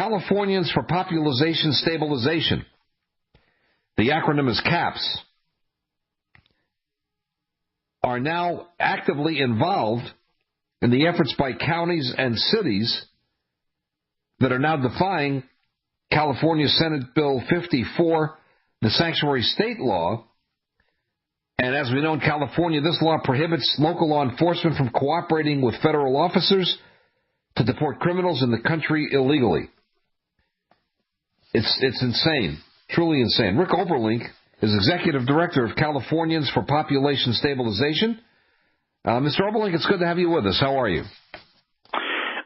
Californians for Population Stabilization. The acronym is CAPS. Are now actively involved in the efforts by counties and cities that are now defying California Senate Bill 54, the sanctuary state law. And as we know in California, this law prohibits local law enforcement from cooperating with federal officers to deport criminals in the country illegally. It's insane, truly insane. Rick Oberlink is Executive Director of Californians for Population Stabilization. Mr. Oberlink, it's good to have you with us. How are you?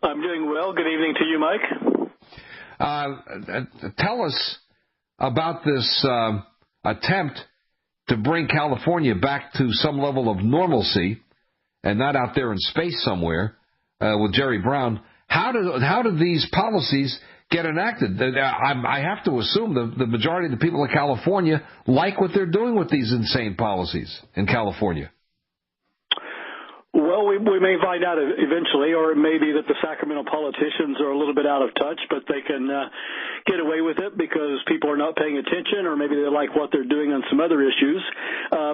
I'm doing well. Good evening to you, Mike. Tell us about this attempt to bring California back to some level of normalcy and not out there in space somewhere with Jerry Brown. How do these policies get enacted? I have to assume the majority of the people of California like what they're doing with these insane policies in California. Well, we may find out eventually, or it may be that the Sacramento politicians are a little bit out of touch, but they can get away with it because people are not paying attention, or maybe they like what they're doing on some other issues.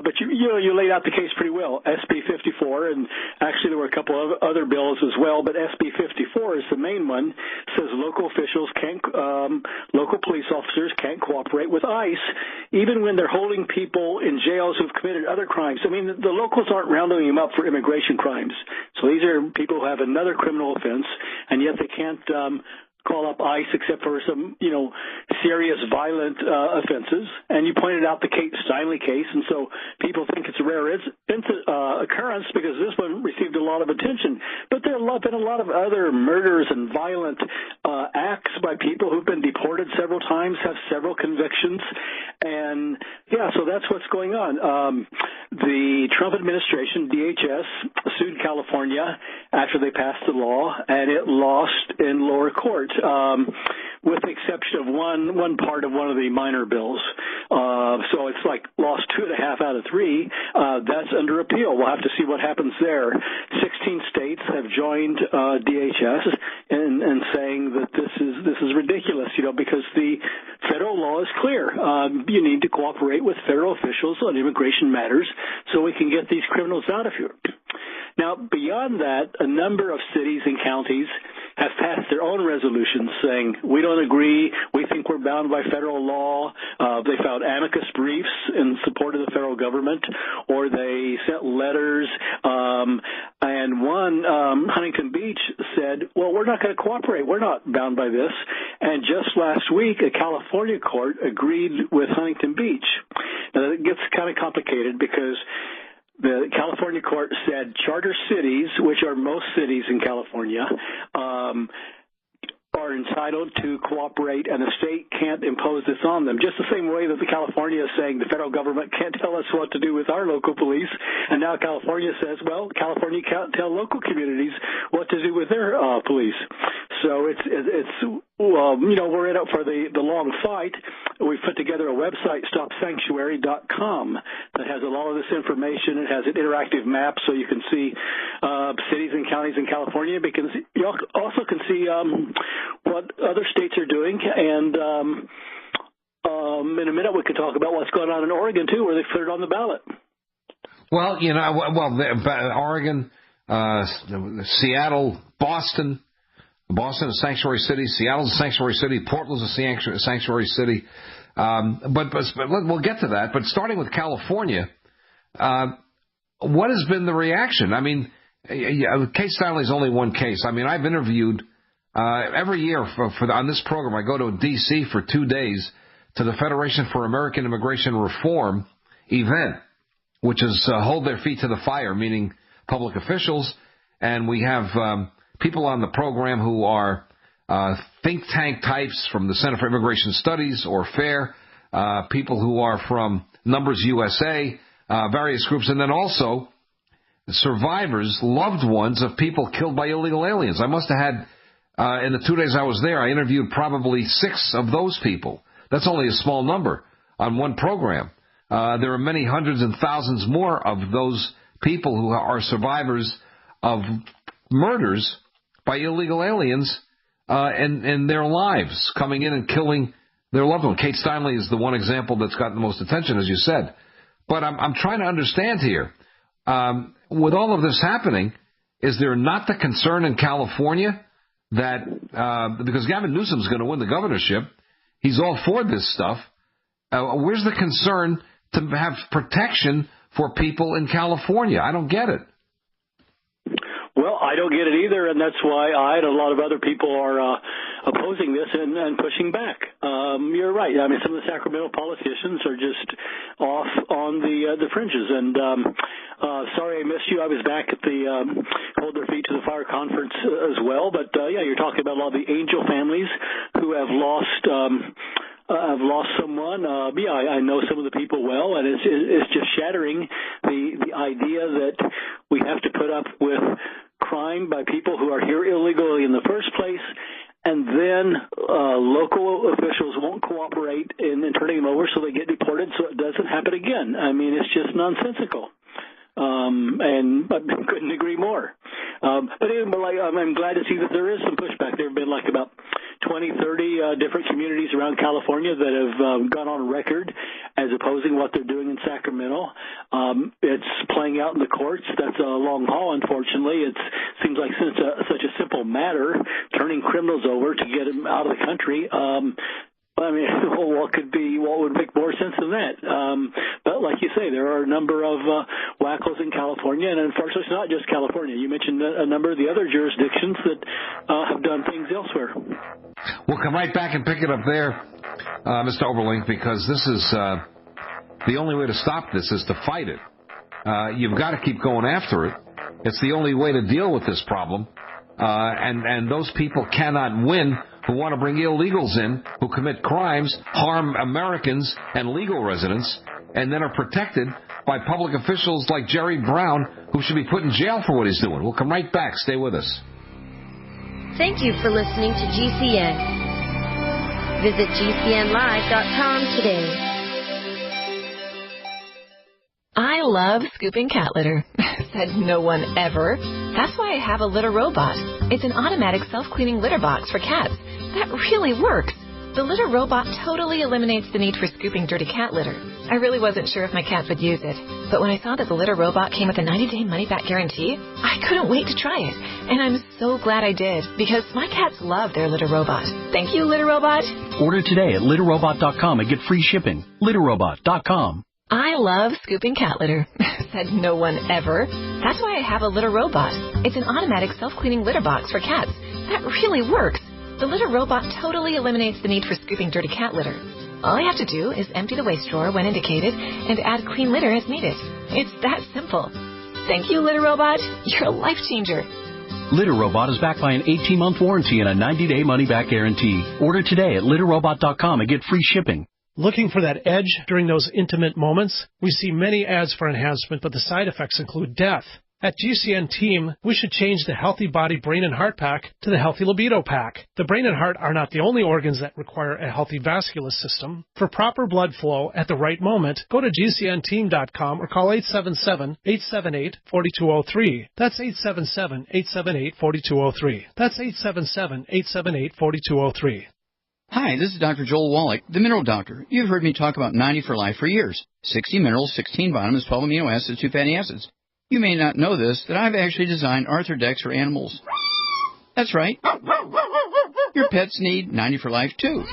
But you laid out the case pretty well. SB 54, and actually there were a couple of other bills as well, but SB 54 is the main one. It says local police officers can't cooperate with ICE, even when they're holding people in jails who've committed other crimes. I mean, the locals aren't rounding them up for immigration crimes. So these are people who have another criminal offense, and yet they can't call up ICE except for some, serious violent offenses. And you pointed out the Kate Steinle case, and so people think it's a rare occurrence because this one received a lot of attention. But there have been a lot of other murders and violent acts by people who've been deported several times, have several convictions. And, so that's what's going on. The Trump administration, DHS, sued California after they passed the law, and it lost in lower court, with the exception of one part of one of the minor bills. So it's like lost 2.5 out of 3. That's under appeal. We'll have to see what happens there. 16 states have joined DHS in saying that this is ridiculous, because the federal law is clear. You need to cooperate with federal officials on immigration matters so we can get these criminals out of here. Now, beyond that, a number of cities and counties have passed their own resolutions saying, we don't agree, we think we're bound by federal law. They filed amicus briefs in support of the federal government, or they sent letters. And one, Huntington Beach, said, well, we're not going to cooperate. We're not bound by this. And just last week, a California court agreed with Huntington Beach. Now, it gets kind of complicated because the California court said charter cities, which are most cities in California, are entitled to cooperate, and the state can't impose this on them. Just the same way that the California is saying the federal government can't tell us what to do with our local police, and now California says, well, California can't tell local communities what to do with their police. So we're in it for the long fight. We've put together a website, stopsanctuary.com, that has a lot of this information. It has an interactive map so you can see cities and counties in California, because you also can see what other states are doing. And in a minute we can talk about what's going on in Oregon, too, where they put it on the ballot. Well, Oregon, Seattle, Boston. Boston is a sanctuary city. Seattle's a sanctuary city. Portland's a sanctuary city. But we'll get to that. But starting with California, what has been the reaction? I mean, Kate Steinle is only one case. I mean, I've interviewed every year on this program. I go to D.C. for 2 days to the Federation for American Immigration Reform event, which is hold their feet to the fire, meaning public officials. And we have people on the program who are think tank types from the Center for Immigration Studies or FAIR, people who are from Numbers USA, various groups, and then also survivors, loved ones of people killed by illegal aliens. I must have had, in the 2 days I was there, I interviewed probably 6 of those people. That's only a small number on one program. There are many hundreds and thousands more of those people who are survivors of murders by illegal aliens in their lives, coming in and killing their loved one. Kate Steinle is the one example that's gotten the most attention, as you said. But I'm trying to understand here, with all of this happening, is there not the concern in California that, because Gavin Newsom's going to win the governorship, he's all for this stuff, where's the concern to have protection for people in California? I don't get it. Well, I don't get it either, and that's why I and a lot of other people are opposing this and pushing back. You're right. I mean, some of the Sacramento politicians are just off on the fringes. And sorry I missed you. I was back at the Hold Their Feet to the Fire conference as well. But, yeah, you're talking about a lot of the Angel families who have lost someone. Yeah, I know some of the people well, and it's just shattering the idea that we have to put up with crime by people who are here illegally in the first place, and then local officials won't cooperate in turning them over so they get deported so it doesn't happen again. I mean, it's just nonsensical. And I couldn't agree more. But anyway, I'm glad to see that there is some pushback. There have been like about 20, 30 different communities around California that have gone on record as opposing what they're doing in Sacramento. It's playing out in the courts. That's a long haul, unfortunately. It seems like such a simple matter, turning criminals over to get them out of the country. I mean, what would make more sense than that? But like you say, there are a number of wackos in California, and unfortunately it's not just California. You mentioned a number of the other jurisdictions that have done things elsewhere. We'll come right back and pick it up there, Mr. Oberlink, because this is the only way to stop this is to fight it. You've got to keep going after it. It's the only way to deal with this problem. And those people cannot win who want to bring illegals in, who commit crimes, harm Americans and legal residents, and then are protected by public officials like Jerry Brown, who should be put in jail for what he's doing. We'll come right back. Stay with us. Thank you for listening to GCN. Visit GCNlive.com today. I love scooping cat litter. Said no one ever. That's why I have a litter robot. It's an automatic self-cleaning litter box for cats. That really works. The litter robot totally eliminates the need for scooping dirty cat litter. I really wasn't sure if my cats would use it, but when I saw that the litter robot came with a 90-day money-back guarantee, I couldn't wait to try it. And I'm so glad I did, because my cats love their litter robot. Thank you, litter robot. Order today at litterrobot.com and get free shipping. Litterrobot.com. I love scooping cat litter. Said no one ever. That's why I have a litter robot. It's an automatic self-cleaning litter box for cats. That really works. The litter robot totally eliminates the need for scooping dirty cat litter. All I have to do is empty the waste drawer when indicated and add clean litter as needed. It's that simple. Thank you, litter robot. You're a life changer. Litter Robot is backed by an 18-month warranty and a 90-day money-back guarantee. Order today at litterrobot.com and get free shipping. Looking for that edge during those intimate moments? We see many ads for enhancement, but the side effects include death. At GCN Team, we should change the Healthy Body, Brain, and Heart Pack to the Healthy Libido Pack. The brain and heart are not the only organs that require a healthy vascular system. For proper blood flow at the right moment, go to GCNteam.com or call 877-878-4203. That's 877-878-4203. That's 877-878-4203. Hi, this is Dr. Joel Wallach, the Mineral Doctor. You've heard me talk about 90 for Life for years. 60 minerals, 16 vitamins, 12 amino acids, 2 fatty acids. You may not know this, that I've actually designed Arthrodex for animals. That's right. Your pets need 90 for Life, too.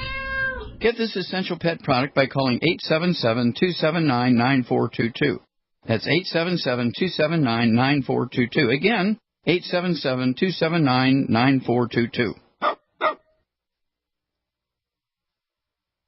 Get this essential pet product by calling 877-279-9422. That's 877-279-9422. Again, 877-279-9422.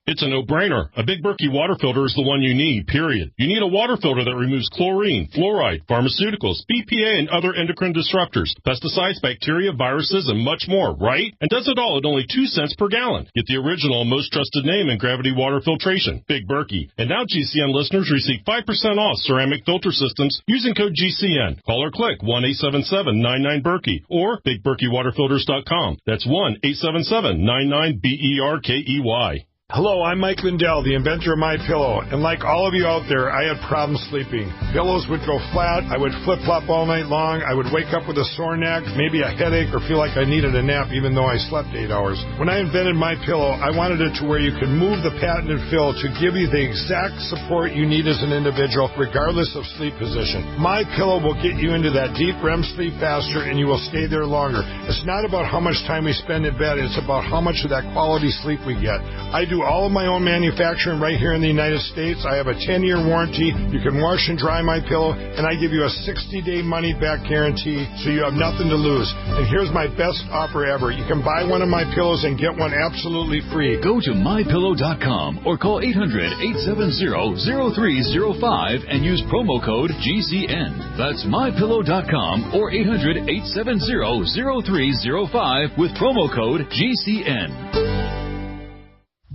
It's a no-brainer. A Big Berkey water filter is the one you need, period. You need a water filter that removes chlorine, fluoride, pharmaceuticals, BPA, and other endocrine disruptors, pesticides, bacteria, viruses, and much more, right? And does it all at only 2 cents per gallon. Get the original and most trusted name in gravity water filtration, Big Berkey. And now GCN listeners receive 5% off ceramic filter systems using code GCN. Call or click 1-877-99-BERKEY or BigBerkeyWaterFilters.com. That's 1-877-99-BERKEY. Hello, I'm Mike Lindell, the inventor of MyPillow, and like all of you out there, I had problems sleeping. Pillows would go flat, I would flip-flop all night long, I would wake up with a sore neck, maybe a headache, or feel like I needed a nap even though I slept 8 hours. When I invented MyPillow, I wanted it to where you could move the patented fill to give you the exact support you need as an individual, regardless of sleep position. MyPillow will get you into that deep REM sleep faster, and you will stay there longer. It's not about how much time we spend in bed, it's about how much of that quality sleep we get. I do all of my own manufacturing right here in the United States. I have a 10-year warranty. You can wash and dry my pillow, and I give you a 60-day money-back guarantee, so you have nothing to lose. And here's my best offer ever. You can buy one of my pillows and get one absolutely free. Go to mypillow.com or call 800-870-0305 and use promo code GCN. That's mypillow.com or 800-870-0305 with promo code GCN.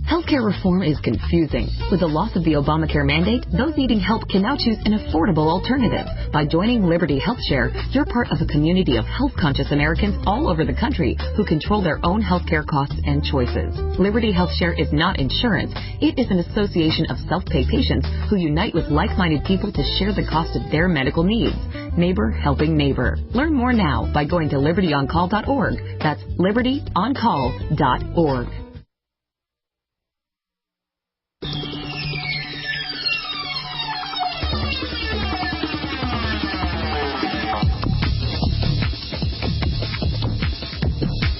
Healthcare reform is confusing. With the loss of the Obamacare mandate, those needing help can now choose an affordable alternative. By joining Liberty HealthShare, you're part of a community of health-conscious Americans all over the country who control their own healthcare costs and choices. Liberty HealthShare is not insurance. It is an association of self-pay patients who unite with like-minded people to share the cost of their medical needs. Neighbor helping neighbor. Learn more now by going to libertyoncall.org. That's libertyoncall.org.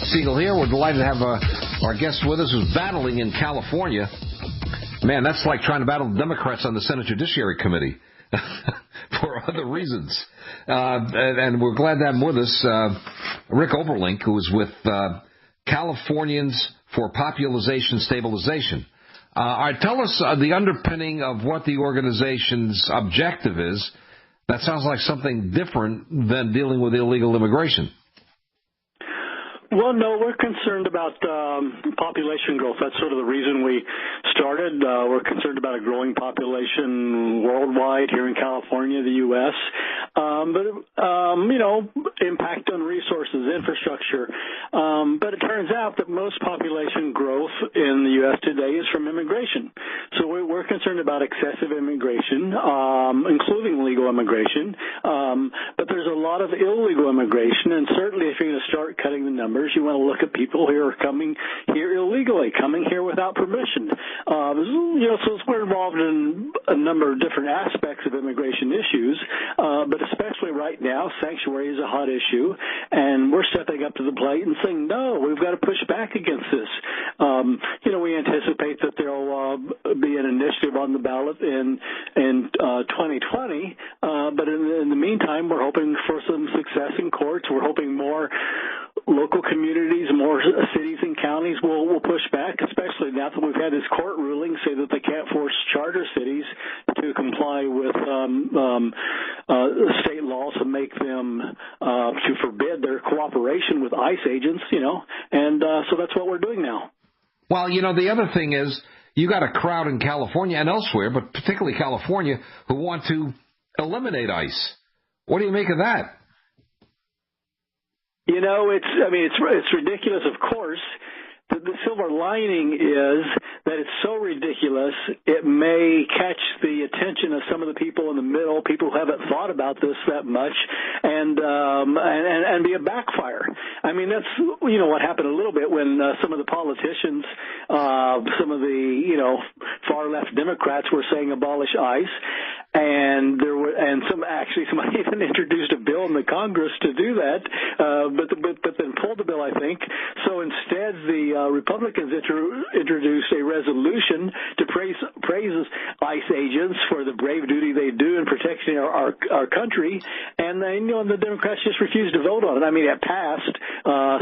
Siegel here. We're delighted to have our guest with us who's battling in California. Man, that's like trying to battle the Democrats on the Senate Judiciary Committee for other reasons. And we're glad to have him with us, Rick Oberlink, who is with Californians for Population Stabilization. Tell us the underpinning of what the organization's objective is. That sounds like something different than dealing with illegal immigration. Well, no, we're concerned about population growth. That's sort of the reason we started. We're concerned about a growing population worldwide, here in California, the U.S., impact on resources, infrastructure. But it turns out that most population growth in the U.S. today is from immigration. So we're concerned about excessive immigration, including legal immigration. But there's a lot of illegal immigration, and certainly if you're going to start cutting the numbers, you want to look at people who are coming here illegally, coming here without permission. So we're involved in a number of different aspects of immigration issues, but especially right now, sanctuary is a hot issue, and we're stepping up to the plate and saying, no, we've got to push back against this. We anticipate that there will be an initiative on the ballot in 2020, but in the meantime, we're hoping for some success in courts. We're hoping more local communities, more cities and counties will push back, especially now that we've had this court ruling say that they can't force charter cities to comply with state laws and make them to forbid their cooperation with ICE agents, and so that's what we're doing now. Well, the other thing is you got a crowd in California and elsewhere, but particularly California, who want to eliminate ICE. What do you make of that? It's ridiculous, of course. The silver lining is that it's so ridiculous, it may catch the attention of some of the people in the middle, people who haven't thought about this that much, and be a backfire. That's what happened a little bit when some of the politicians, some of the far left Democrats were saying abolish ICE, and somebody even introduced a bill in the Congress to do that, but then pulled the bill, I think. So instead, the Republicans introduced a resolution to praise ICE agents for the brave duty they do in protecting our country, and the Democrats just refused to vote on it. It passed.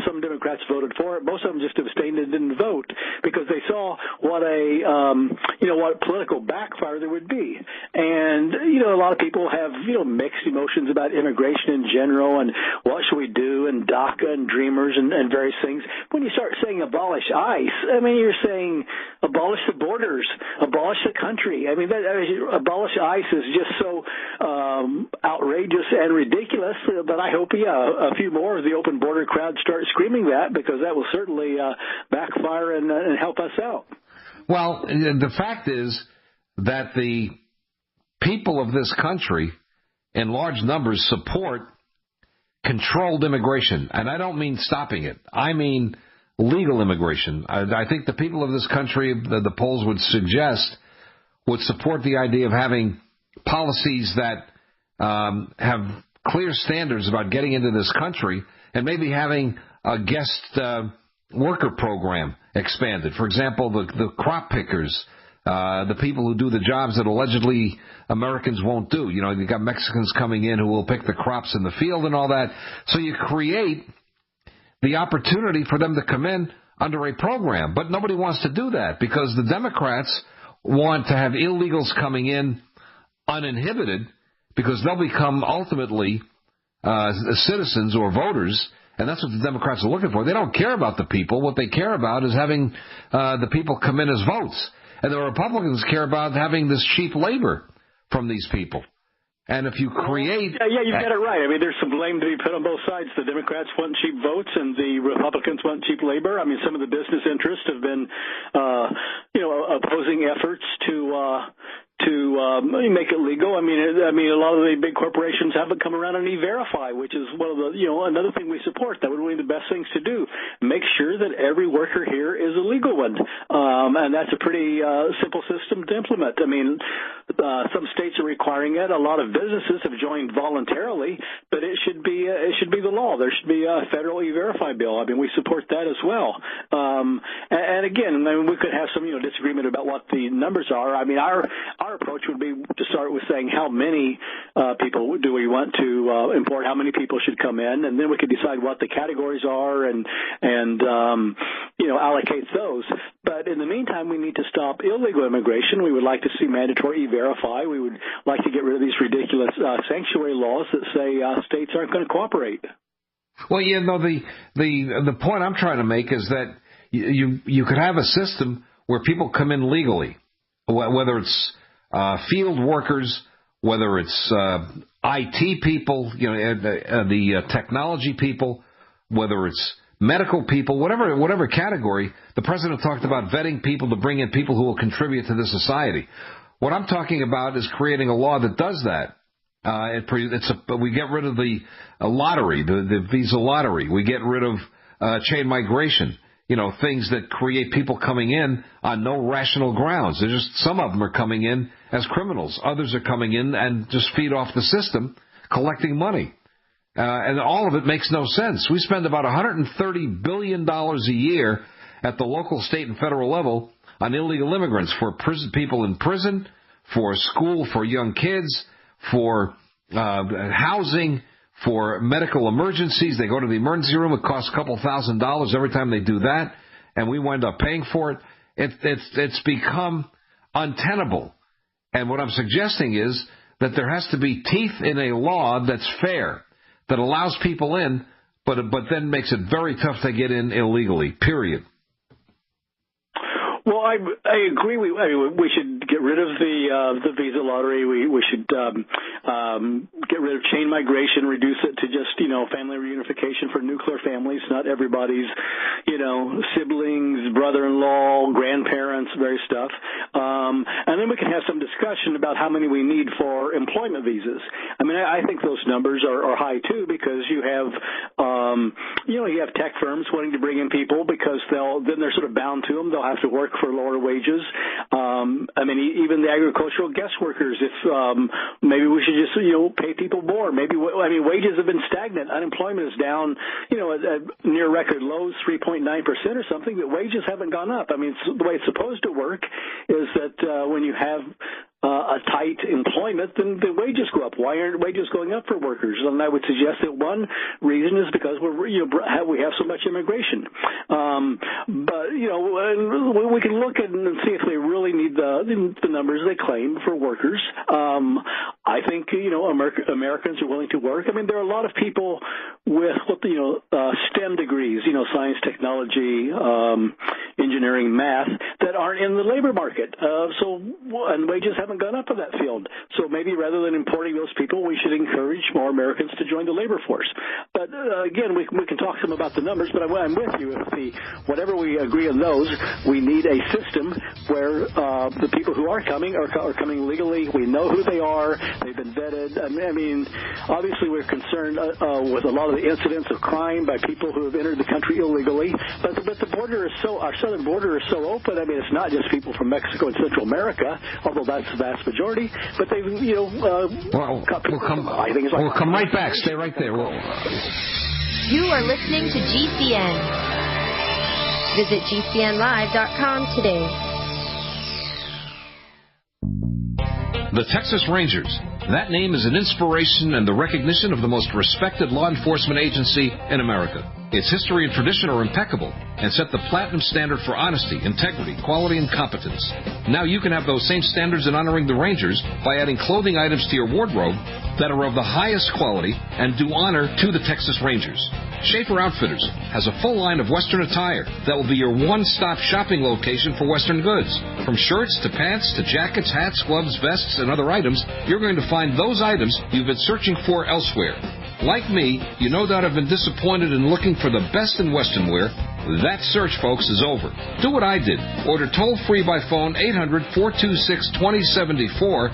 Some Democrats voted for it. Most of them just abstained and didn't vote because they saw what what political backfire there would be. And a lot of people have mixed emotions about immigration in general and what should we do and DACA and Dreamers and various things. When you start saying abolish ICE, you're saying abolish the borders, abolish the country. Abolish ICE is just so outrageous and ridiculous that I hope a few more of the open border crowd start screaming that, because that will certainly backfire and help us out. Well, the fact is that the people of this country, in large numbers, support controlled immigration. And I don't mean stopping it. I mean legal immigration. I think the people of this country, the polls would suggest, would support the idea of having policies that have clear standards about getting into this country, and maybe having a guest worker program expanded. For example, the crop pickers, the people who do the jobs that allegedly Americans won't do. You know, you've got Mexicans coming in who will pick the crops in the field and all that. So you create the opportunity for them to come in under a program. But nobody wants to do that because the Democrats want to have illegals coming in uninhibited, because they'll become ultimately citizens or voters, and that's what the Democrats are looking for. They don't care about the people. What they care about is having the people come in as votes. And the Republicans care about having this cheap labor from these people. And if you create... Yeah, you've got it right. I mean, there's some blame to be put on both sides. The Democrats want cheap votes, and the Republicans want cheap labor. I mean, some of the business interests have been, opposing efforts to make it legal. I mean, a lot of the big corporations haven't come around on E-Verify, which is one of the, another thing we support. That would be one of the best things to do. Make sure that every worker here is a legal one, and that's a pretty simple system to implement. I mean, some states are requiring it. A lot of businesses have joined voluntarily, but it should be the law. There should be a federal E-Verify bill. I mean, we support that as well. And again, we could have some disagreement about what the numbers are. I mean, our approach would be to start with saying how many people do we want to import, how many people should come in, and then we could decide what the categories are and allocate those. But in the meantime, we need to stop illegal immigration. We would like to see mandatory E-Verify. We would like to get rid of these ridiculous sanctuary laws that say states aren't going to cooperate. Well, the point I'm trying to make is that you could have a system where people come in legally, whether it's field workers, whether it's IT people, the technology people, whether it's medical people, whatever category. The president talked about vetting people to bring in people who will contribute to the society. What I'm talking about is creating a law that does that. We get rid of the lottery, the visa lottery. We get rid of chain migration. Things that create people coming in on no rational grounds. There's just some of them are coming in as criminals. Others are coming in and just feed off the system, collecting money. And all of it makes no sense. We spend about $130 billion a year at the local, state, and federal level on illegal immigrants, for people in prison, for school for young kids, for housing, for medical emergencies. They go to the emergency room. It costs a couple $1,000s every time they do that, and we wind up paying for it. It's become untenable. And what I'm suggesting is that there has to be teeth in a law that's fair, that allows people in, but then makes it very tough to get in illegally, period. Well, I agree. We should get rid of the visa lottery. We should get rid of chain migration, reduce it to just family reunification for nuclear families, not everybody's siblings, brother-in-law, grandparents, various stuff. And then we can have some discussion about how many we need for employment visas. I mean, I think those numbers are high too, because you have you have tech firms wanting to bring in people because they're sort of bound to them. They'll have to work for lower wages. I mean, even the agricultural guest workers, if maybe we should just pay people more. Wages have been stagnant. Unemployment is down at near record lows, 3.9% or something, but wages haven't gone up. I mean, the way it's supposed to work is that when you have a tight employment, then the wages go up. Why aren't wages going up for workers? And I would suggest that one reason is because we have so much immigration. But we can look at and see if they really need the numbers they claim for workers. I think Americans are willing to work. I mean, there are a lot of people with STEM degrees, science, technology, engineering, math, that aren't in the labor market. And wages haven't gone up in that field. So maybe rather than importing those people, we should encourage more Americans to join the labor force. But again, we can talk some about the numbers, but I'm with you. Whatever we agree on those, we need a system where the people who are coming coming legally. We know who they are. They've been vetted. I mean, obviously we're concerned with a lot of the incidents of crime by people who have entered the country illegally. But the border is our southern border is so open. I mean, it's not just people from Mexico and Central America, although that's the vast majority. But they've, we'll come right back. Stay right there. You are listening to GCN. Visit GCNlive.com today. The Texas Rangers. That name is an inspiration and the recognition of the most respected law enforcement agency in America. Its history and tradition are impeccable and set the platinum standard for honesty, integrity, quality, and competence. Now you can have those same standards in honoring the Rangers by adding clothing items to your wardrobe that are of the highest quality and do honor to the Texas Rangers. Schaefer Outfitters has a full line of Western attire that will be your one-stop shopping location for Western goods. From shirts to pants to jackets, hats, gloves, vests, and other items, you're going to find those items you've been searching for elsewhere. Like me, you no doubt have been disappointed in looking for the best in Western wear. That search, folks, is over. Do what I did. Order toll-free by phone 800-426-2074,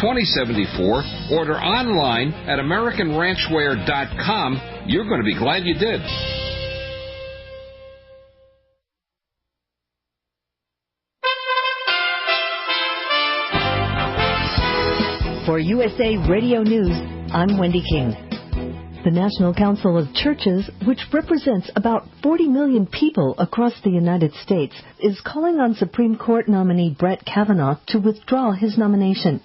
800-426-2074. Order online at AmericanRanchwear.com. You're going to be glad you did. For USA Radio News, I'm Wendy King. The National Council of Churches, which represents about 40 million people across the United States, is calling on Supreme Court nominee Brett Kavanaugh to withdraw his nomination.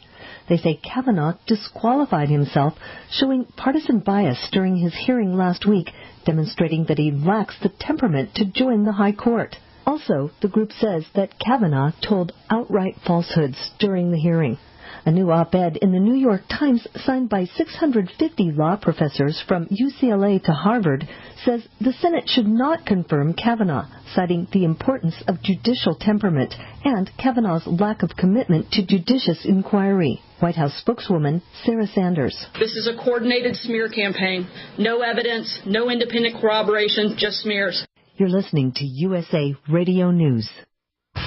They say Kavanaugh disqualified himself, showing partisan bias during his hearing last week, demonstrating that he lacks the temperament to join the High Court. Also, the group says that Kavanaugh told outright falsehoods during the hearing. A new op-ed in the New York Times signed by 650 law professors from UCLA to Harvard says the Senate should not confirm Kavanaugh, citing the importance of judicial temperament and Kavanaugh's lack of commitment to judicious inquiry. White House spokeswoman Sarah Sanders. This is a coordinated smear campaign. No evidence, no independent corroboration, just smears. You're listening to USA Radio News.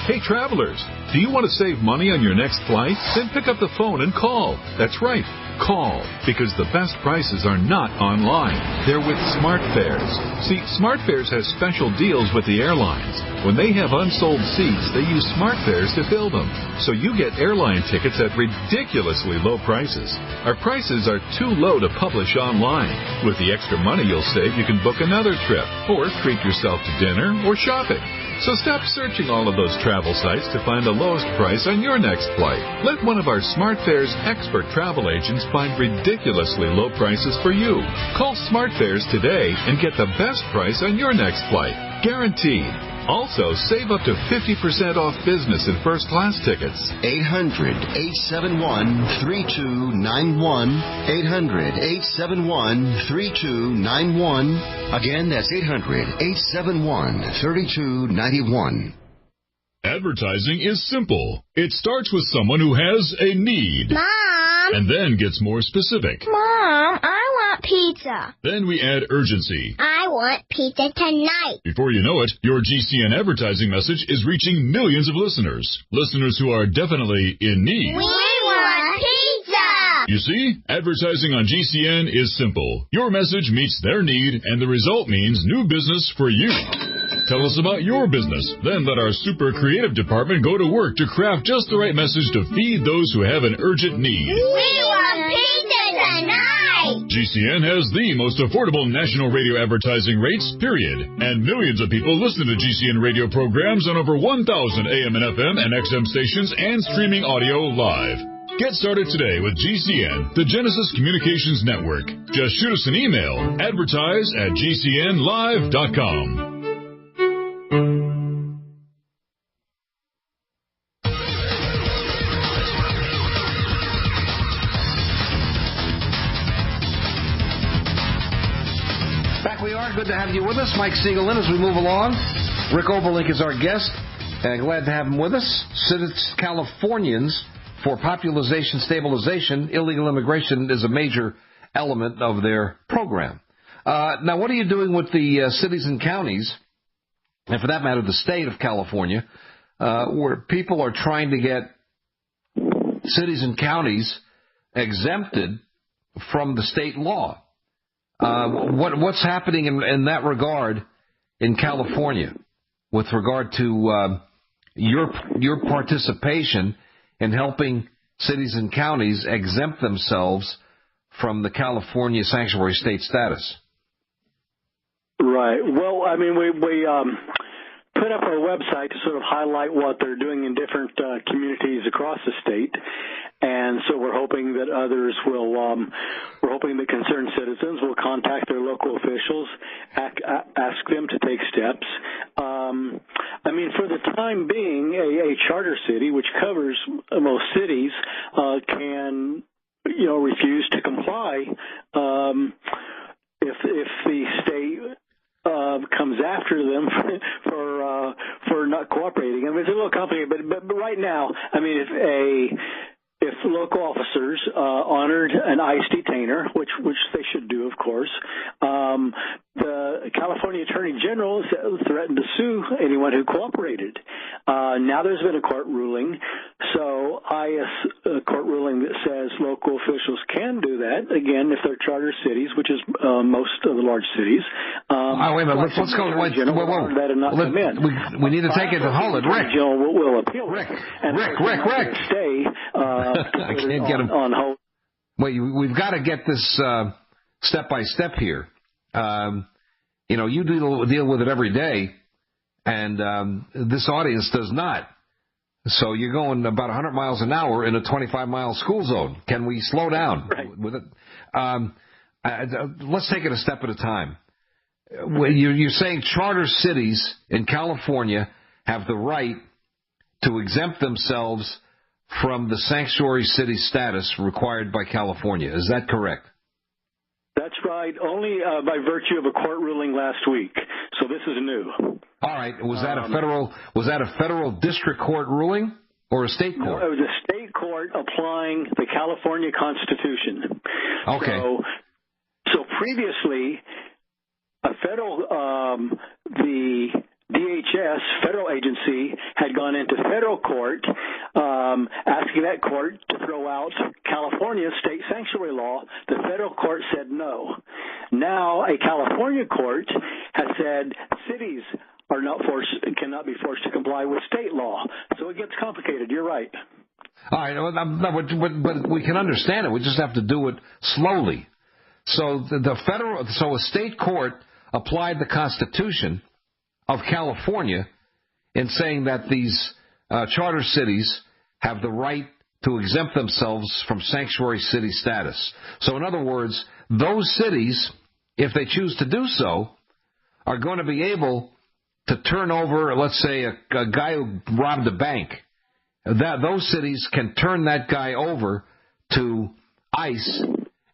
Hey, travelers, do you want to save money on your next flight? Then pick up the phone and call. That's right, call, because the best prices are not online. They're with SmartFares. See, SmartFares has special deals with the airlines. When they have unsold seats, they use SmartFares to fill them. So you get airline tickets at ridiculously low prices. Our prices are too low to publish online. With the extra money you'll save, you can book another trip or treat yourself to dinner or shopping. So stop searching all of those travel sites to find the lowest price on your next flight. Let one of our SmartFares expert travel agents find ridiculously low prices for you. Call SmartFares today and get the best price on your next flight. Guaranteed. Also, save up to 50% off business and first-class tickets. 800-871-3291. 800-871-3291. Again, that's 800-871-3291. Advertising is simple. It starts with someone who has a need. Mom! And then gets more specific. Mom, I want pizza. Then we add urgency. I want pizza tonight. Before you know it, your GCN advertising message is reaching millions of listeners. Listeners who are definitely in need. We want pizza! You see, advertising on GCN is simple. Your message meets their need, and the result means new business for you. Tell us about your business. Then let our super creative department go to work to craft just the right message to feed those who have an urgent need. We want pizza tonight! GCN has the most affordable national radio advertising rates, period. And millions of people listen to GCN radio programs on over 1,000 AM and FM and XM stations and streaming audio live. Get started today with GCN, the Genesis Communications Network. Just shoot us an email, advertise@gcnlive.com. Back we are. Good to have you with us. Mike Siegel in as we move along. Rick Oberlink is our guest. Glad to have him with us. Citizens Californians for Population Stabilization. Illegal immigration is a major element of their program. Now, what are you doing with the cities and counties, and for that matter, the state of California, where people are trying to get cities and counties exempted from the state law? What's happening in that regard in California with regard to your participation in helping cities and counties exempt themselves from the California sanctuary state status? Right. Well, I mean, we put up our website to sort of highlight what they're doing in different communities across the state. And so we're hoping that others will, we're hoping that concerned citizens will contact their local officials, ask them to take steps. I mean, for the time being, a charter city, which covers most cities, can, refuse to comply if the state comes after them for not cooperating. I mean, it's a little complicated, but right now, I mean, if local officers honored an ICE detainer, which they should do, of course, the California Attorney General threatened to sue anyone who cooperated. Now there's been a court ruling, a court ruling that says local officials can do that, again, if they're charter cities, which is most of the large cities. Wait a minute, let's go. We need to take it to hold it. Rick. Will appeal. Rick. Stay. I can't get him on hold. Wait, we've got to get this step by step here. You deal with it every day, and this audience does not. So you're going about 100 miles an hour in a 25-mile school zone. Can we slow down with it? Let's take it a step at a time. You're saying charter cities in California have the right to exempt themselves from the sanctuary city status required by California. Is that correct? That's right. Only by virtue of a court ruling last week. So this is new. All right. Was that a federal district court ruling or a state court? No, it was a state court applying the California Constitution. Okay. So previously, the DHS, federal agency, had gone into federal court asking that court to throw out California's state sanctuary law. The federal court said no. Now a California court has said cities cannot be forced to comply with state law. So it gets complicated. You're right. All right, but we can understand it. We just have to do it slowly. So a state court applied the Constitution of California in saying that these charter cities have the right to exempt themselves from sanctuary city status. So in other words, those cities, if they choose to do so, are going to be able to turn over, let's say, a guy who robbed a bank. Those cities can turn that guy over to ICE,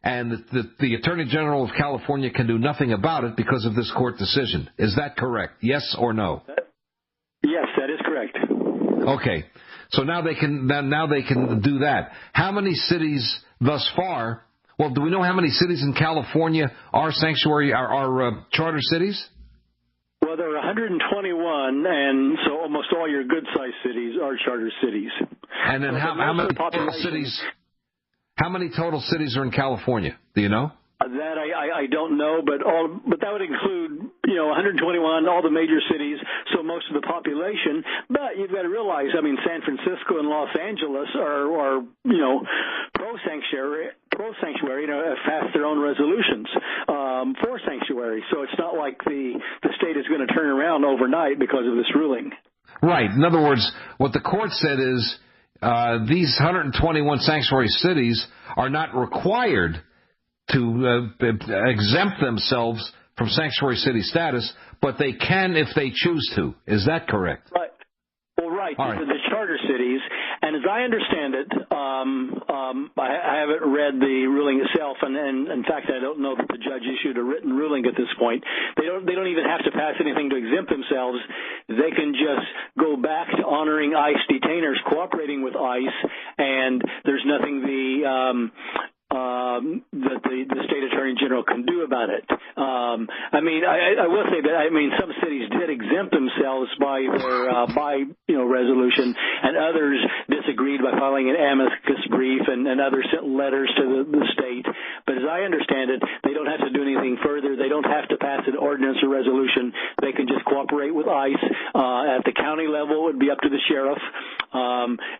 and the Attorney General of California can do nothing about it because of this court decision. Is that correct? Yes or no? Yes, that is correct. Okay. So now they can do that. How many cities thus far? Well, do we know how many cities in California are charter cities? Well, there are 121, and so almost all your good-sized cities are charter cities. And then how many total cities? How many total cities are in California? Do you know? That I don't know, but that would include 121, all the major cities, so most of the population. But you've got to realize, I mean, San Francisco and Los Angeles are pro-sanctuary, have passed their own resolutions for sanctuary. So it's not like the state is going to turn around overnight because of this ruling. Right. In other words, what the court said is these 121 sanctuary cities are not required to exempt themselves from sanctuary city status, but they can if they choose to. Is that correct? Right. Well, right. All right. The charter cities, And as I understand it, I haven't read the ruling itself, and in fact, I don't know that the judge issued a written ruling at this point. They don't even have to pass anything to exempt themselves. They can just go back to honoring ICE detainers, cooperating with ICE, and there's nothing that the state attorney general can do about it. I will say that some cities did exempt themselves by their resolution, and others disagreed by filing an amicus brief, and others sent letters to the state. But as I understand it, they don't have to do anything further. They don't have to pass an ordinance or resolution. They can just cooperate with ICE. At the county level, it would be up to the sheriff.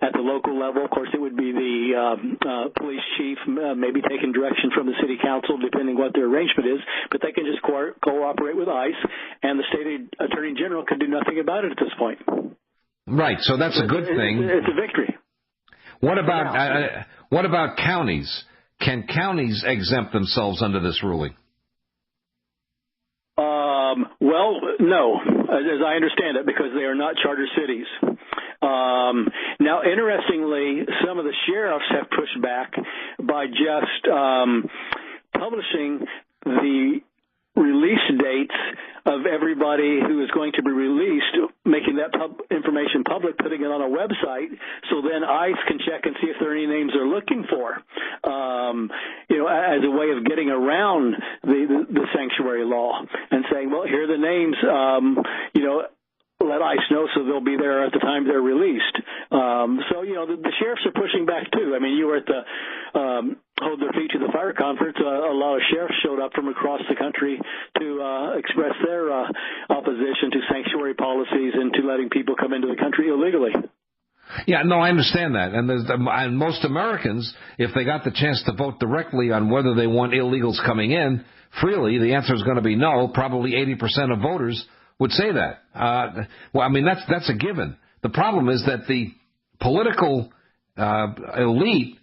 At the local level, of course, it would be the police chief, maybe taking direction from the city council, depending what their arrangement is. But they can just cooperate with ICE, and the state attorney general can do nothing about it at this point. Right. So that's a good thing. It's a victory. What about counties? Can counties exempt themselves under this ruling? Well, no, as I understand it, because they are not charter cities. Now, interestingly, some of the sheriffs have pushed back by just publishing the release dates of everybody who is going to be released, making that information public, putting it on a website, so then ICE can check and see if there are any names they're looking for, as a way of getting around the sanctuary law and saying, well, here are the names, let ICE know so they'll be there at the time they're released. The sheriffs are pushing back, too. You were at the Hold Their Feet to the Fire conference. A lot of sheriffs showed up from across the country to express their opposition to sanctuary policies and to letting people come into the country illegally. Yeah, no, I understand that. And most Americans, if they got the chance to vote directly on whether they want illegals coming in freely, the answer is going to be no. Probably 80% of voters would say that. That's a given. The problem is that the political elite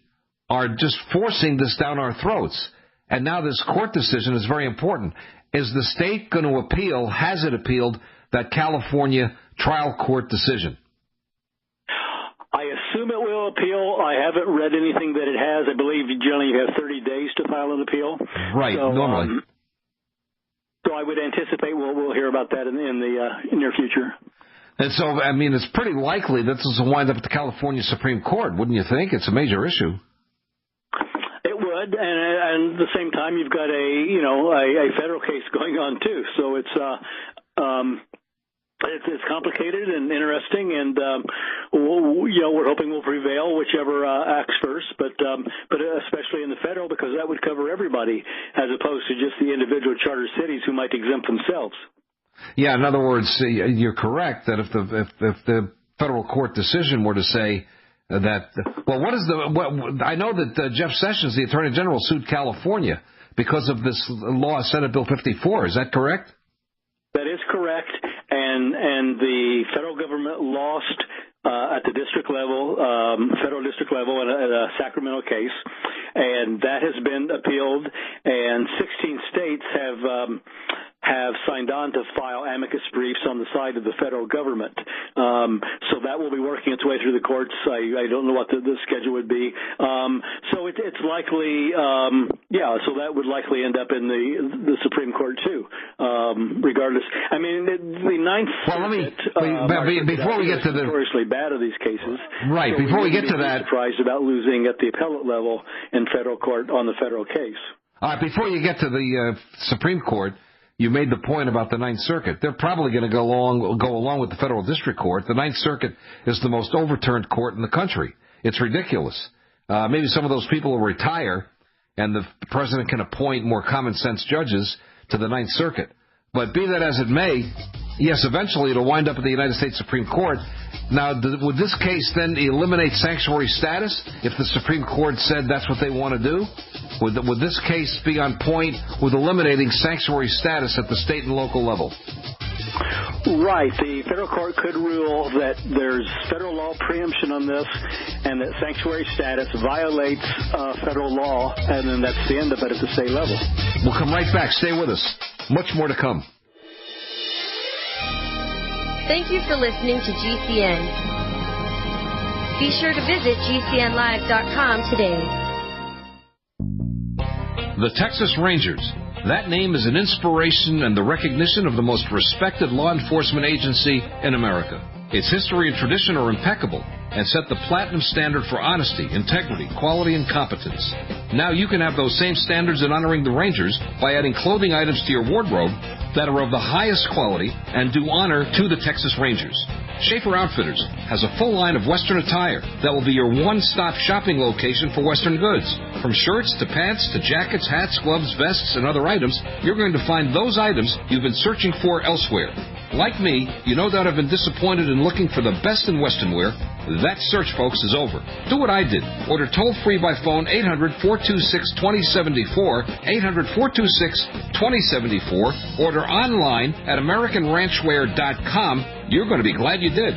are just forcing this down our throats. And now this court decision is very important. Is the state going to appeal, has it appealed, that California trial court decision? I assume it will appeal. I haven't read anything that it has. I believe generally you have 30 days to file an appeal. Right, normally. So I would anticipate we'll hear about that in the near future. And so, it's pretty likely that this will wind up at the California Supreme Court, wouldn't you think? It's a major issue. It would, and at the same time, you've got a federal case going on too. So it's complicated and interesting, and we're hoping we'll prevail, whichever acts first. But especially in the federal, because that would cover everybody, as opposed to just the individual charter cities who might exempt themselves. Yeah, in other words, you're correct that if the federal court decision were to say that, I know that Jeff Sessions, the Attorney General, sued California because of this law, Senate Bill 54. Is that correct? That is correct, and the federal government lost at the district level, federal district level, in a Sacramento case, and that has been appealed, and 16 states have signed on to file amicus briefs on the side of the federal government. So that will be working its way through the courts. I don't know what the schedule would be. So it's likely, so that would likely end up in the Supreme Court too, regardless. The Ninth Circuit, before we get to the notoriously bad of these cases. Right, so before we get to that, surprised about losing at the appellate level in federal court on the federal case. All right, before you get to the Supreme Court, you made the point about the Ninth Circuit. They're probably going to go along with the federal district court. The Ninth Circuit is the most overturned court in the country. It's ridiculous. Maybe some of those people will retire, and the president can appoint more common sense judges to the Ninth Circuit. But be that as it may, yes, eventually it'll wind up at the United States Supreme Court. Now, would this case then eliminate sanctuary status if the Supreme Court said that's what they want to do? Would this case be on point with eliminating sanctuary status at the state and local level? Right. The federal court could rule that there's federal law preemption on this and that sanctuary status violates federal law, and then that's the end of it at the state level. We'll come right back. Stay with us. Much more to come. Thank you for listening to GCN. Be sure to visit GCNlive.com today. The Texas Rangers. That name is an inspiration and the recognition of the most respected law enforcement agency in America. Its history and tradition are impeccable and set the platinum standard for honesty, integrity, quality, and competence. Now you can have those same standards in honoring the Rangers by adding clothing items to your wardrobe that are of the highest quality and do honor to the Texas Rangers. Schaefer Outfitters has a full line of Western attire that will be your one-stop shopping location for Western goods. From shirts to pants to jackets, hats, gloves, vests, and other items, you're going to find those items you've been searching for elsewhere. Like me, you no doubt have been disappointed in looking for the best in Western wear. That search, folks, is over. Do what I did. Order toll-free by phone 800-426-2074, 800-426-2074. Order online at AmericanRanchwear.com. You're going to be glad you did.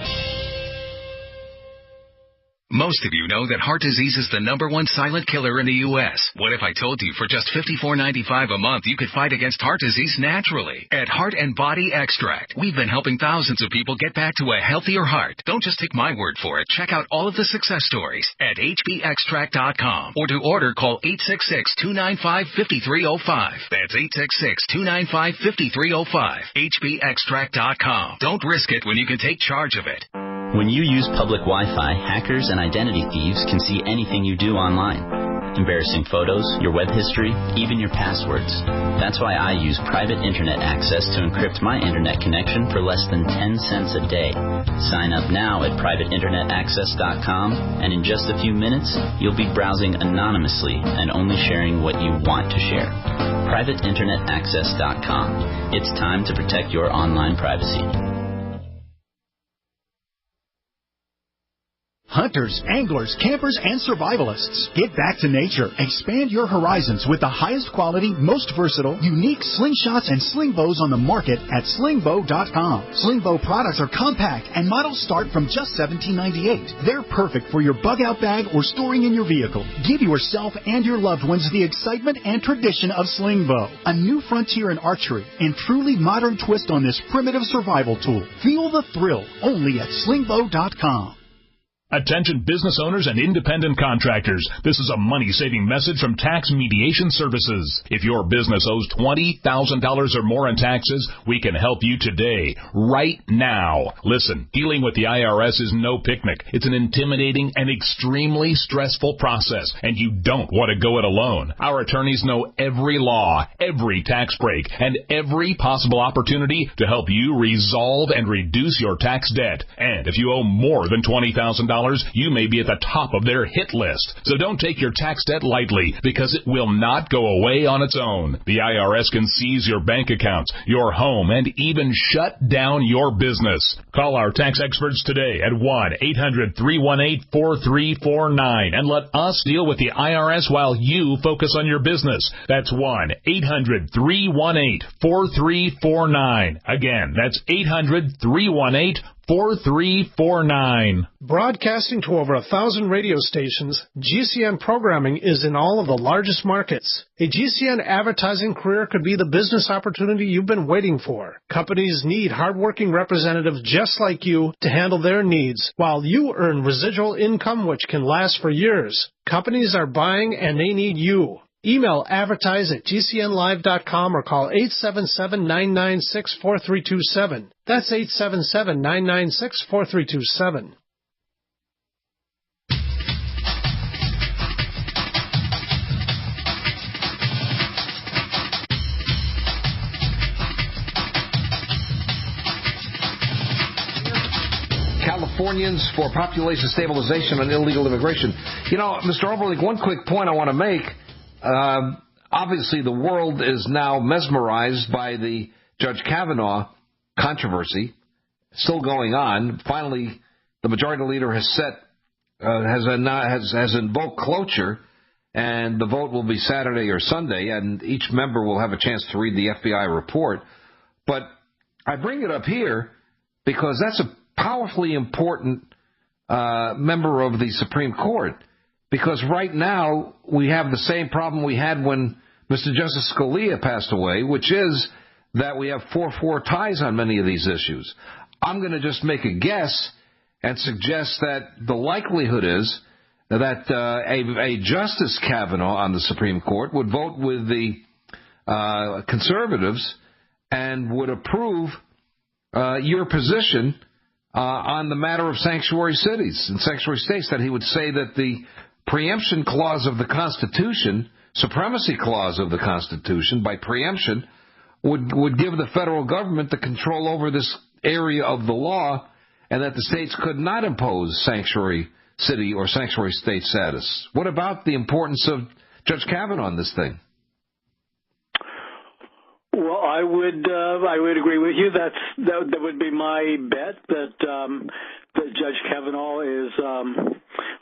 Most of you know that heart disease is the #1 silent killer in the U.S. What if I told you for just $54.95 a month you could fight against heart disease naturally? At Heart and Body Extract, we've been helping thousands of people get back to a healthier heart. Don't just take my word for it. Check out all of the success stories at hbextract.com. Or to order, call 866-295-5305. That's 866-295-5305. hbextract.com. Don't risk it when you can take charge of it. When you use public Wi-Fi, hackers and identity thieves can see anything you do online. Embarrassing photos, your web history, even your passwords. That's why I use private internet access to encrypt my internet connection for less than 10 cents a day. Sign up now at privateinternetaccess.com, and in just a few minutes, you'll be browsing anonymously and only sharing what you want to share. privateinternetaccess.com. It's time to protect your online privacy. Hunters, anglers, campers, and survivalists. Get back to nature. Expand your horizons with the highest quality, most versatile, unique slingshots and sling bows on the market at slingbow.com. Sling bow products are compact and models start from just $17.98. They're perfect for your bug-out bag or storing in your vehicle. Give yourself and your loved ones the excitement and tradition of sling bow. A new frontier in archery and truly modern twist on this primitive survival tool. Feel the thrill only at slingbow.com. Attention business owners and independent contractors. This is a money-saving message from Tax Mediation Services. If your business owes $20,000 or more in taxes, we can help you today, right now. Listen, dealing with the IRS is no picnic. It's an intimidating and extremely stressful process, and you don't want to go it alone. Our attorneys know every law, every tax break, and every possible opportunity to help you resolve and reduce your tax debt. And if you owe more than $20,000, you may be at the top of their hit list. So don't take your tax debt lightly, because it will not go away on its own. The IRS can seize your bank accounts, your home, and even shut down your business. Call our tax experts today at 1-800-318-4349 and let us deal with the IRS while you focus on your business. That's 1-800-318-4349. Again, that's 800-318-4349. Broadcasting to over 1,000 radio stations, GCN programming is in all of the largest markets. A GCN advertising career could be the business opportunity you've been waiting for. Companies need hardworking representatives just like you to handle their needs, while you earn residual income which can last for years. Companies are buying and they need you. Email advertise@gcnlive.com or call 877-996-4327. That's 877-996-4327. Californians for population stabilization and illegal immigration. You know, Mr. Oberlink, one quick point I want to make. Obviously, the world is now mesmerized by the Judge Kavanaugh controversy still going on. Finally, the majority leader has invoked cloture, and the vote will be Saturday or Sunday, and each member will have a chance to read the FBI report. But I bring it up here because that's a powerfully important member of the Supreme Court. Because right now, we have the same problem we had when Mr. Justice Scalia passed away, which is that we have 4-4 ties on many of these issues. I'm going to just make a guess and suggests that the likelihood is that a Justice Kavanaugh on the Supreme Court would vote with the conservatives and would approve your position on the matter of sanctuary cities and sanctuary states, that he would say that the preemption clause of the Constitution, supremacy clause of the Constitution, by preemption, would give the federal government the control over this area of the law, and that the states could not impose sanctuary city or sanctuary state status. What about the importance of Judge Kavanaugh on this thing? Well, I would agree with you. That would be my bet, that Judge Kavanaugh is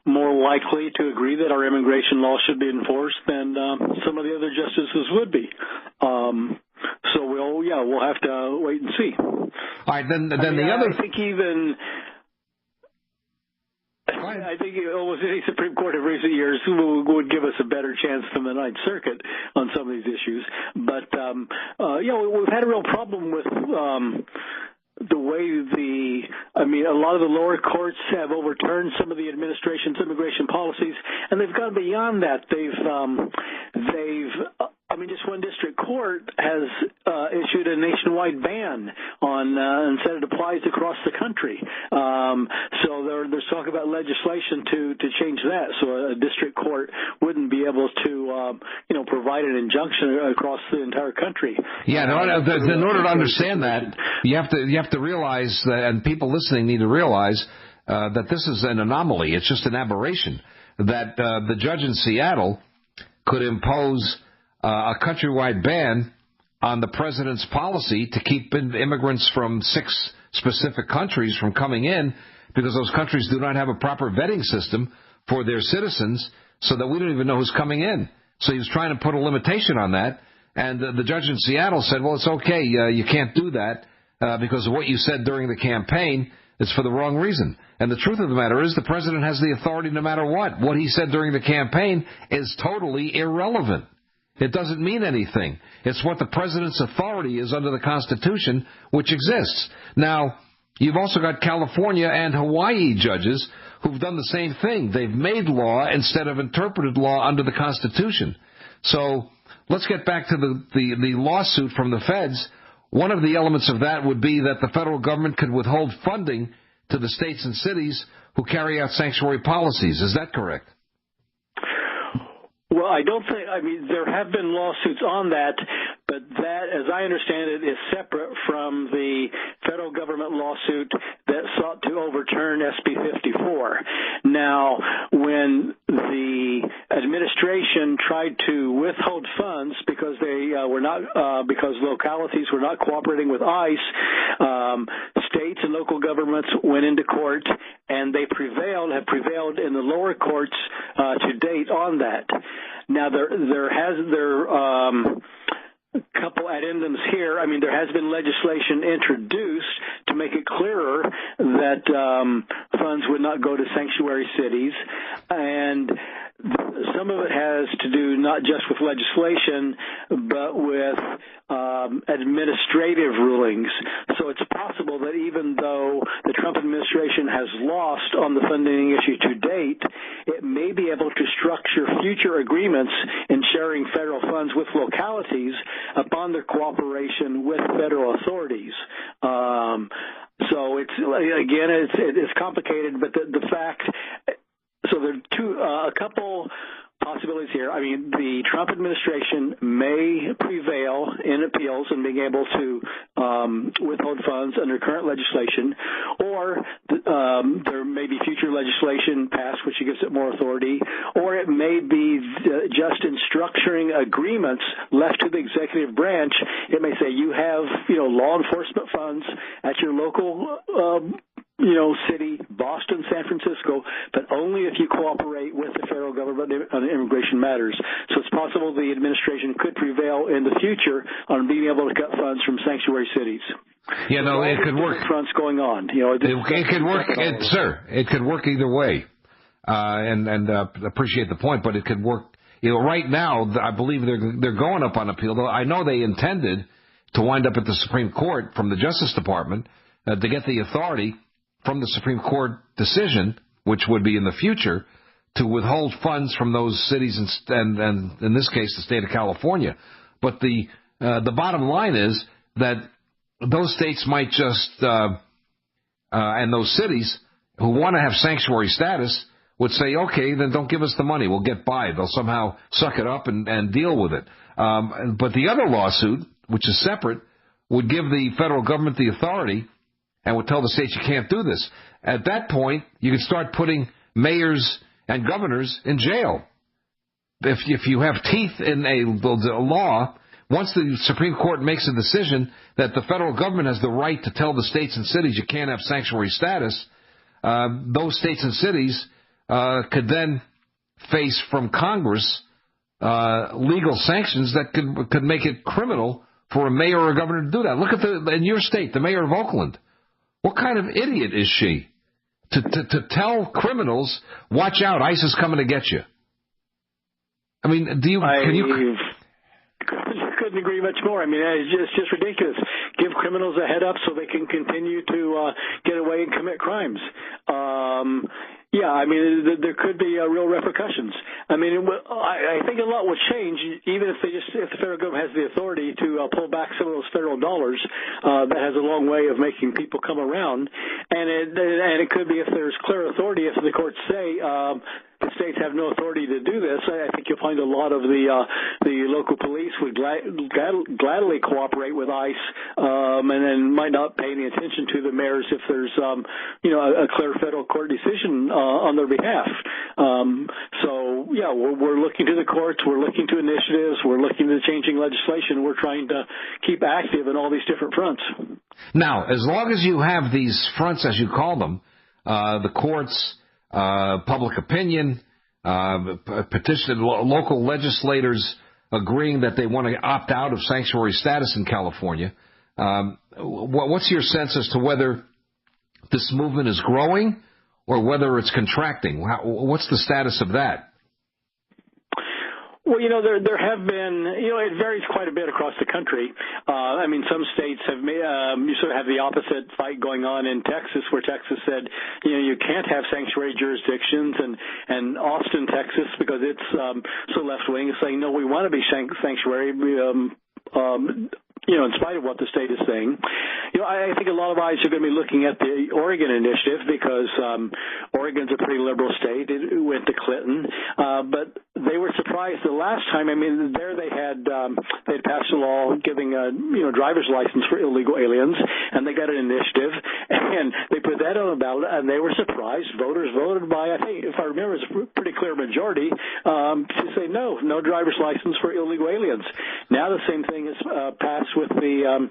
more likely to agree that our immigration law should be enforced than some of the other justices would be. So we'll have to wait and see. All right, then the other. I think almost any Supreme Court of recent years would give us a better chance than the Ninth Circuit on some of these issues. But, we've had a real problem with the way a lot of the lower courts have overturned some of the administration's immigration policies, and they've gone beyond that. Just one district court has issued a nationwide ban on, and said it applies across the country. So there's talk about legislation to change that, so a district court wouldn't be able to, provide an injunction across the entire country. Yeah, in order to understand that, you have to realize that, and people listening need to realize that this is an anomaly. It's just an aberration that the judge in Seattle could impose a countrywide ban on the president's policy to keep immigrants from 6 specific countries from coming in, because those countries do not have a proper vetting system for their citizens, so that we don't even know who's coming in. So he was trying to put a limitation on that, and the judge in Seattle said, well, it's okay, you can't do that because of what you said during the campaign. It's for the wrong reason. And the truth of the matter is the president has the authority no matter what. What he said during the campaign is totally irrelevant. It doesn't mean anything. It's what the president's authority is under the Constitution, which exists. Now, you've also got California and Hawaii judges who've done the same thing. They've made law instead of interpreted law under the Constitution. So let's get back to the lawsuit from the feds. One of the elements of that would be that the federal government could withhold funding to the states and cities who carry out sanctuary policies. Is that correct? Well, there have been lawsuits on that, but that, as I understand it, is separate from the federal government lawsuit that sought to overturn SB 54. Now, when the administration tried to withhold funds because they were not, because localities were not cooperating with ICE, states and local governments went into court, and have prevailed in the lower courts to date on that. Now, there couple addendums here. There has been legislation introduced to make it clearer that funds would not go to sanctuary cities, and some of it has to do not just with legislation, but with administrative rulings. So it's possible that even though the Trump administration has lost on the funding issue to date, it may be able to structure future agreements in sharing federal funds with localities upon their cooperation with federal authorities. So it's complicated, but the fact. So there are a couple possibilities here. The Trump administration may prevail in appeals and being able to withhold funds under current legislation, or there may be future legislation passed which gives it more authority, or it may be just in structuring agreements left to the executive branch. It may say you have law enforcement funds at your local city, Boston, San Francisco, but only if you cooperate with the federal government on immigration matters. So it's possible the administration could prevail in the future on being able to cut funds from sanctuary cities. Yeah, no, it could work. Fronts going on. It could work, sir. It could work either way, and appreciate the point. But it could work. Right now, I believe they're going up on appeal. Though I know they intended to wind up at the Supreme Court from the Justice Department to get the authority from the Supreme Court decision, which would be in the future, to withhold funds from those cities and in this case the state of California. But the bottom line is that those states might just and those cities who want to have sanctuary status would say, okay, then don't give us the money. We'll get by. They'll somehow suck it up and deal with it. But the other lawsuit, which is separate, would give the federal government the authority and would tell the states you can't do this. At that point, you could start putting mayors and governors in jail. If you have teeth in a law, once the Supreme Court makes a decision that the federal government has the right to tell the states and cities you can't have sanctuary status, those states and cities could then face from Congress legal sanctions that could make it criminal for a mayor or a governor to do that. Look at in your state, the mayor of Oakland. What kind of idiot is she to tell criminals, watch out, ICE is coming to get you? I mean, couldn't agree much more. I mean, it's just ridiculous. Give criminals a head up so they can continue to get away and commit crimes. Yeah, I mean, there could be real repercussions. I mean, I think a lot would change, even if the federal government has the authority to pull back some of those federal dollars. That has a long way of making people come around, and it could be if there's clear authority. If the courts say the states have no authority to do this, I think you'll find a lot of the local police would gladly cooperate with ICE, and then might not pay any attention to the mayors if there's a clear federal court decision on their behalf. So yeah, we're looking to the courts, we're looking to initiatives, we're looking to changing legislation. We're trying to keep active in all these different fronts. Now, as long as you have these fronts, as you call them, the courts, public opinion, petition, local legislators agreeing that they want to opt out of sanctuary status in California, what's your sense as to whether this movement is growing or whether it's contracting? What's the status of that? Well, there have been, it varies quite a bit across the country. I mean, some states have made, you sort of have the opposite fight going on in Texas, where Texas said, you can't have sanctuary jurisdictions, and Austin, Texas, because it's so left-wing, is saying, no, we want to be sanctuary, in spite of what the state is saying. I think a lot of eyes are going to be looking at the Oregon initiative because Oregon's a pretty liberal state. It went to Clinton, but they were surprised the last time. I mean, there they had passed a law giving driver's license for illegal aliens, and they got an initiative, and they put that on the ballot, and they were surprised. Voters voted by, I think, if I remember, it's a pretty clear majority to say no driver's license for illegal aliens. Now the same thing is passed with the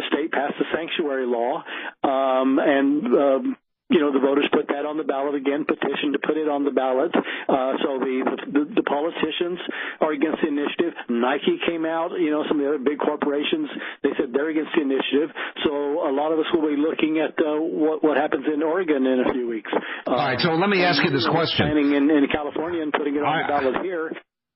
state passed the sanctuary law, and the voters put that on the ballot again, petitioned to put it on the ballot. So the politicians are against the initiative. Nike came out, some of the other big corporations, they said they're against the initiative. So a lot of us will be looking at what happens in Oregon in a few weeks. All right, so let me ask you this question. Planning in California and putting it on the ballot here.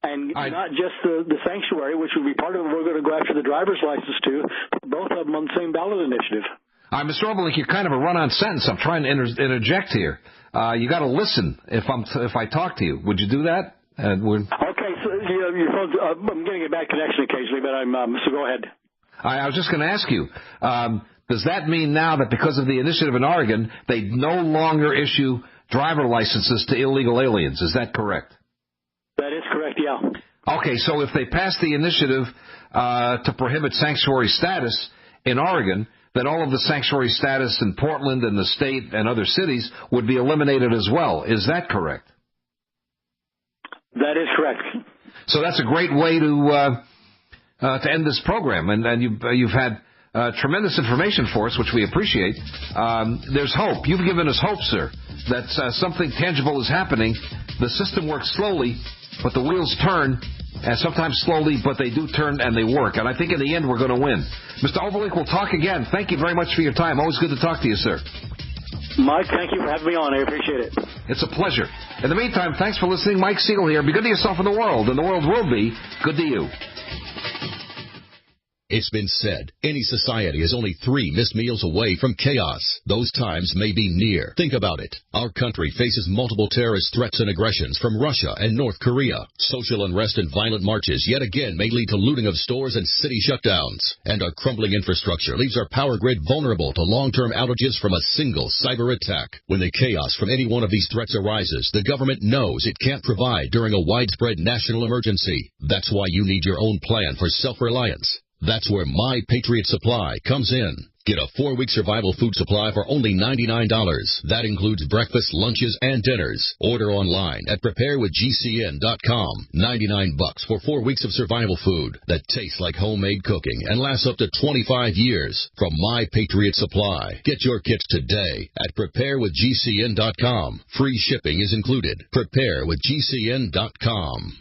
And not just the sanctuary, which would be part of it. We're going to go after the driver's license, too. Both of them on the same ballot initiative. All right, Mr. Oberlink, you're kind of a run-on sentence. I'm trying to interject here. You got to listen if I talk to you. Would you do that? Okay, so your phone's, I'm getting a bad connection occasionally, but so go ahead. I was just going to ask you, does that mean now that because of the initiative in Oregon, they no longer issue driver licenses to illegal aliens? Is that correct? That is correct, yeah. Okay, so if they pass the initiative to prohibit sanctuary status in Oregon, then all of the sanctuary status in Portland and the state and other cities would be eliminated as well. Is that correct? That is correct. So that's a great way to end this program, and you've had tremendous information for us, which we appreciate. There's hope. You've given us hope, sir, that something tangible is happening. The system works slowly, but the wheels turn, and sometimes slowly, but they do turn and they work. And I think in the end we're going to win. Mr. Oberlink, we'll talk again. Thank you very much for your time. Always good to talk to you, sir. Mike, thank you for having me on. I appreciate it. It's a pleasure. In the meantime, thanks for listening. Mike Siegel here. Be good to yourself and the world will be good to you. It's been said, any society is only 3 missed meals away from chaos. Those times may be near. Think about it. Our country faces multiple terrorist threats and aggressions from Russia and North Korea. Social unrest and violent marches yet again may lead to looting of stores and city shutdowns. And our crumbling infrastructure leaves our power grid vulnerable to long-term outages from a single cyber attack. When the chaos from any one of these threats arises, the government knows it can't provide during a widespread national emergency. That's why you need your own plan for self-reliance. That's where My Patriot Supply comes in. Get a 4-week survival food supply for only $99. That includes breakfast, lunches, and dinners. Order online at preparewithgcn.com. $99 for 4 weeks of survival food that tastes like homemade cooking and lasts up to 25 years. From My Patriot Supply. Get your kits today at preparewithgcn.com. Free shipping is included. Preparewithgcn.com.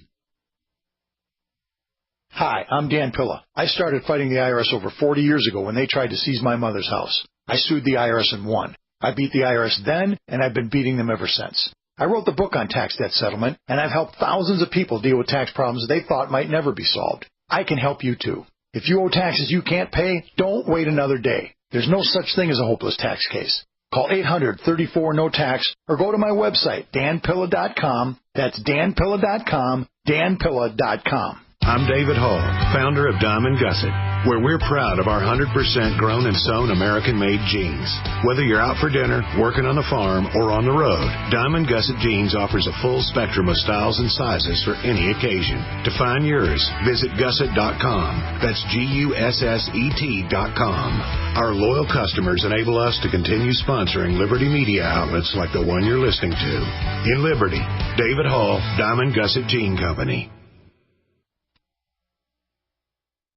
Hi, I'm Dan Pilla. I started fighting the IRS over 40 years ago when they tried to seize my mother's house. I sued the IRS and won. I beat the IRS then, and I've been beating them ever since. I wrote the book on tax debt settlement, and I've helped thousands of people deal with tax problems they thought might never be solved. I can help you too. If you owe taxes you can't pay, don't wait another day. There's no such thing as a hopeless tax case. Call 800-34-NO-TAX or go to my website, danpilla.com. That's danpilla.com, danpilla.com. I'm David Hall, founder of Diamond Gusset, where we're proud of our 100% grown and sewn American-made jeans. Whether you're out for dinner, working on the farm, or on the road, Diamond Gusset Jeans offers a full spectrum of styles and sizes for any occasion. To find yours, visit gusset.com. That's GUSSET.com. Our loyal customers enable us to continue sponsoring Liberty media outlets like the one you're listening to. In Liberty, David Hall, Diamond Gusset Jean Company.